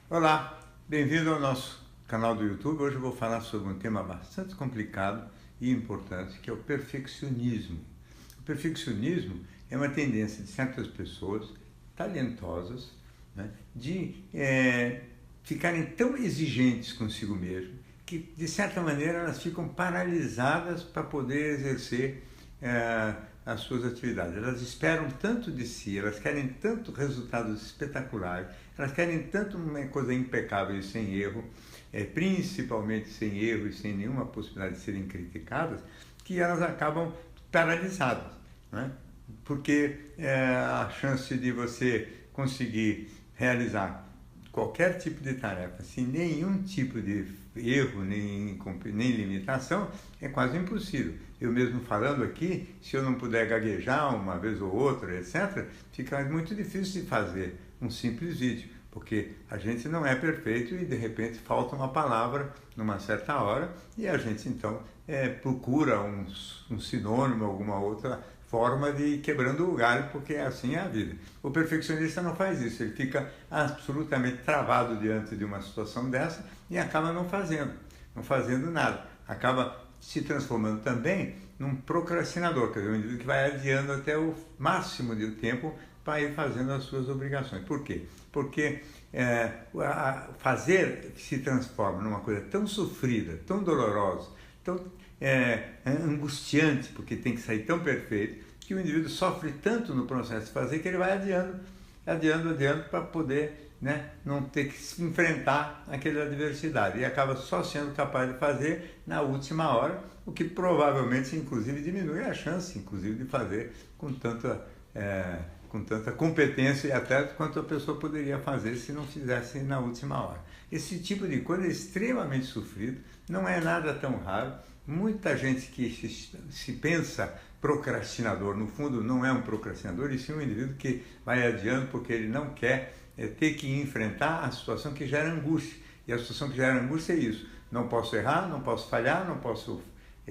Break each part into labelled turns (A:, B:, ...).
A: Olá, bem-vindo ao nosso canal do YouTube. Hoje eu vou falar sobre um tema bastante complicado e importante, que é o perfeccionismo. O perfeccionismo é uma tendência de certas pessoas talentosas, né, de ficarem tão exigentes consigo mesmo que, de certa maneira, elas ficam paralisadas para poder exercer as suas atividades. Elas esperam tanto de si, elas querem tanto resultados espetaculares, elas querem tanto uma coisa impecável e sem erro, principalmente sem erro e sem nenhuma possibilidade de serem criticadas, que elas acabam paralisadas, né? Porque a chance de você conseguir realizar qualquer tipo de tarefa sem nenhum tipo de erro nem limitação é quase impossível. Eu mesmo falando aqui, se eu não puder gaguejar uma vez ou outra, etc., fica muito difícil de fazer um simples vídeo, porque a gente não é perfeito e de repente falta uma palavra numa certa hora e a gente então procura um sinônimo, alguma outra forma de ir quebrando o galho, porque assim é a vida. O perfeccionista não faz isso, ele fica absolutamente travado diante de uma situação dessa e acaba não fazendo nada. Acaba se transformando também num procrastinador, quer dizer, um indivíduo que vai adiando até o máximo de tempo para ir fazendo as suas obrigações. Por quê? Porque fazer se transforma numa coisa tão sofrida, tão dolorosa, tão angustiante, porque tem que sair tão perfeito, que o indivíduo sofre tanto no processo de fazer que ele vai adiando para poder, né, não ter que se enfrentar aquela adversidade e acaba só sendo capaz de fazer na última hora, o que provavelmente inclusive diminui a chance inclusive de fazer com tanta competência e até quanto a pessoa poderia fazer se não fizesse na última hora. Esse tipo de coisa é extremamente sofrido, não é nada tão raro. Muita gente que se pensa procrastinador, no fundo não é um procrastinador, e sim um indivíduo que vai adiando porque ele não quer ter que enfrentar a situação que gera angústia. E a situação que gera angústia é isso: não posso errar, não posso falhar, não posso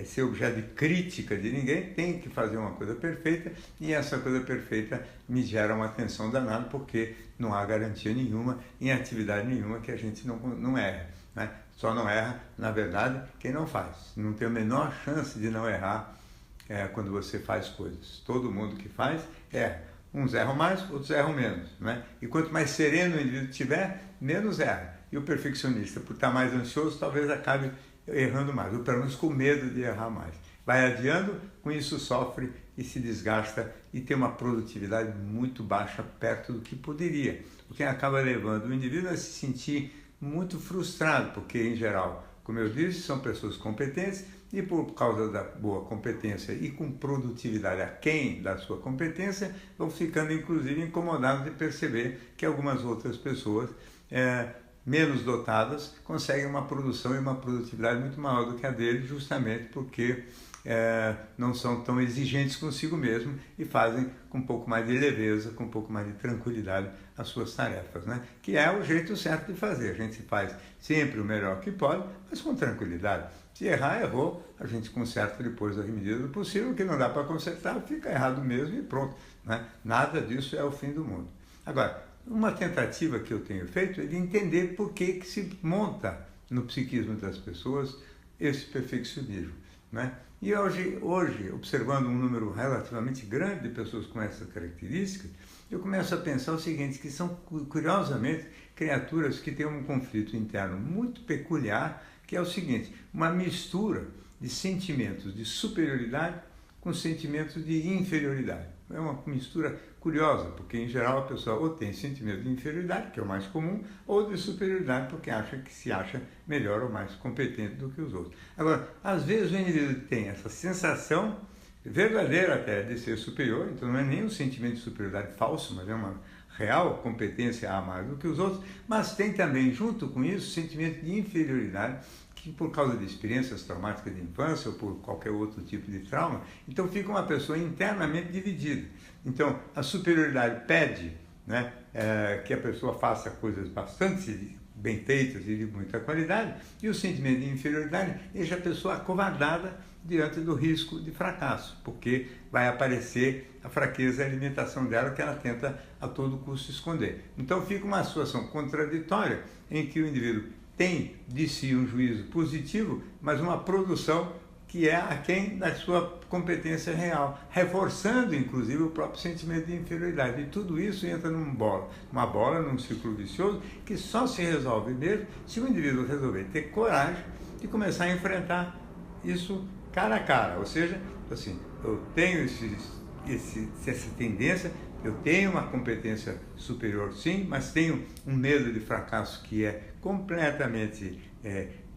A: ser objeto de crítica de ninguém, tem que fazer uma coisa perfeita, e essa coisa perfeita me gera uma tensão danada, porque não há garantia nenhuma em atividade nenhuma que a gente não erra, né? Só não erra, na verdade, quem não faz. Não tem a menor chance de não errar quando você faz coisas. Todo mundo que faz erra. Uns erram mais, outros erram menos, né? E quanto mais sereno o indivíduo tiver, menos erra. E o perfeccionista, por estar mais ansioso, talvez acabe errando mais, ou pelo menos com medo de errar mais. Vai adiando, com isso sofre e se desgasta e tem uma produtividade muito baixa perto do que poderia, o que acaba levando o indivíduo a se sentir muito frustrado, porque em geral, como eu disse, são pessoas competentes e por causa da boa competência e com produtividade aquém da sua competência, vão ficando inclusive incomodados de perceber que algumas outras pessoas menos dotadas conseguem uma produção e uma produtividade muito maior do que a dele, justamente porque não são tão exigentes consigo mesmo e fazem com um pouco mais de leveza, com um pouco mais de tranquilidade as suas tarefas, né? Que é o jeito certo de fazer. A gente faz sempre o melhor que pode, mas com tranquilidade. Se errar, errou, a gente conserta depois da medida do possível. O que não dá para consertar, fica errado mesmo e pronto, né? Nada disso é o fim do mundo. Agora, uma tentativa que eu tenho feito é de entender por que se monta no psiquismo das pessoas esse perfeccionismo, né? E hoje, observando um número relativamente grande de pessoas com essas características, eu começo a pensar o seguinte, que são, curiosamente, criaturas que têm um conflito interno muito peculiar, que é o seguinte: uma mistura de sentimentos de superioridade com sentimentos de inferioridade. É uma mistura curiosa, porque em geral a pessoa ou tem sentimento de inferioridade, que é o mais comum, ou de superioridade, porque acha que se acha melhor ou mais competente do que os outros. Agora, às vezes o indivíduo tem essa sensação verdadeira até de ser superior, então não é nem um sentimento de superioridade falso, mas é uma real competência a mais do que os outros, mas tem também, junto com isso, sentimento de inferioridade, que por causa de experiências traumáticas de infância ou por qualquer outro tipo de trauma, então fica uma pessoa internamente dividida. Então, a superioridade pede, né, que a pessoa faça coisas bastante bem feitas e de muita qualidade, e o sentimento de inferioridade deixa a pessoa acovardada diante do risco de fracasso, porque vai aparecer a fraqueza e a limitação dela que ela tenta a todo custo esconder. Então fica uma situação contraditória em que o indivíduo tem de si um juízo positivo, mas uma produção que é aquém da sua competência real, reforçando inclusive o próprio sentimento de inferioridade. E tudo isso entra uma bola, num círculo vicioso, que só se resolve mesmo se o indivíduo resolver ter coragem de começar a enfrentar isso cara a cara. Ou seja, assim, eu tenho essa tendência, eu tenho uma competência superior sim, mas tenho um medo de fracasso que é completamente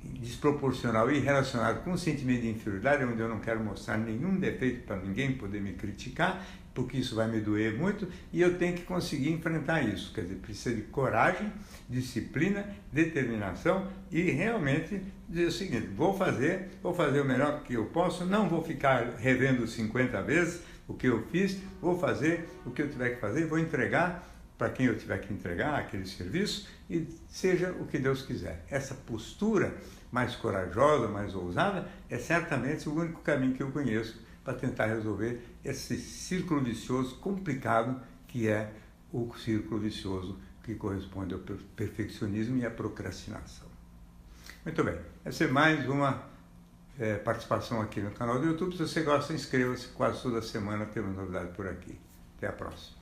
A: desproporcional e relacionado com o sentimento de inferioridade, onde eu não quero mostrar nenhum defeito para ninguém poder me criticar, porque isso vai me doer muito, e eu tenho que conseguir enfrentar isso. Quer dizer, precisa de coragem, disciplina, determinação e realmente dizer o seguinte: vou fazer o melhor que eu posso, não vou ficar revendo 50 vezes o que eu fiz, vou fazer o que eu tiver que fazer, vou entregar para quem eu tiver que entregar aquele serviço e seja o que Deus quiser. Essa postura mais corajosa, mais ousada, é certamente o único caminho que eu conheço para tentar resolver esse círculo vicioso complicado que é o círculo vicioso que corresponde ao perfeccionismo e à procrastinação. Muito bem, essa é mais uma participação aqui no canal do YouTube. Se você gosta, inscreva-se, quase toda semana temos novidade por aqui. Até a próxima.